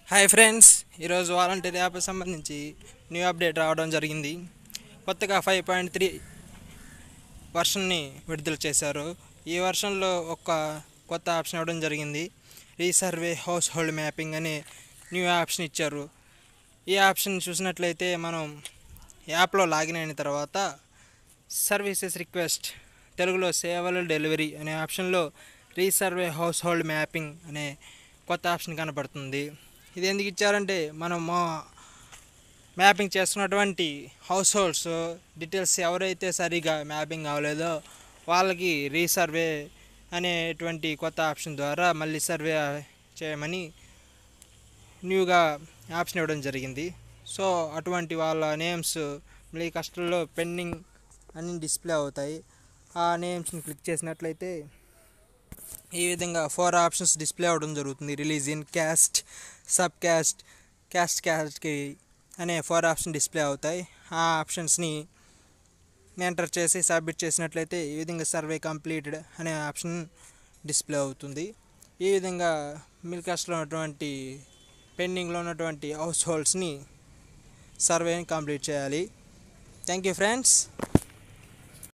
Hi friends, ఈరోజు volunteer app సంబంధించి new update రావడం జరిగింది. కొత్తగా 5.3 వర్షన్ని విడుదల చేశారు. ఈ వర్షన్లో ఒక కొత్త ఆప్షన్ ఇవ్వడం జరిగింది. రీసర్వే హౌస్ హోల్డ్ మ్యాపింగ్ అనే న్యూ ఆప్షన్ ఇచ్చారు. ఈ ఆప్షన్ చూసినట్లయితే మనం యాప్లో లాగిన్ అయిన తర్వాత సర్వీసెస్ రిక్వెస్ట్, తెలుగులో సేవల డెలివరీ అనే ఆప్షన్లో రీసర్వే హౌస్ హోల్డ్ మ్యాపింగ్ అనే కొత్త ఆప్షన్ కనపడుతుంది. ఇది ఎందుకు ఇచ్చారంటే మనం మ్యాపింగ్ చేస్తున్నటువంటి హౌస్ హోల్డ్స్ డీటెయిల్స్ ఎవరైతే సరిగా మ్యాపింగ్ అవ్వలేదో వాళ్ళకి రీసర్వే అనేటువంటి కొత్త ఆప్షన్ ద్వారా మళ్ళీ సర్వే చేయమని న్యూగా ఆప్షన్ ఇవ్వడం జరిగింది. సో అటువంటి వాళ్ళ నేమ్స్ మళ్ళీ కస్టమర్లో పెండింగ్ అని డిస్ప్లే అవుతాయి. ఆ నేమ్స్ని క్లిక్ చేసినట్లయితే ఈ విధంగా 4 ఆప్షన్స్ డిస్ప్లే అవ్వడం జరుగుతుంది. రిలీజియన్, క్యాస్ట్, సబ్ క్యాస్ట్, క్యాస్ట్కి అనే 4 ఆప్షన్ డిస్ప్లే అవుతాయి. ఆ ఆప్షన్స్ని ఎంటర్ చేసి సబ్మిట్ చేసినట్లయితే ఈ విధంగా సర్వే కంప్లీటెడ్ అనే ఆప్షన్ డిస్ప్లే అవుతుంది. ఈ విధంగా మిల్కాస్ట్లో ఉన్నటువంటి పెండింగ్లో ఉన్నటువంటి హౌస్ హోల్డ్స్ని సర్వేని కంప్లీట్ చేయాలి. Thank you friends.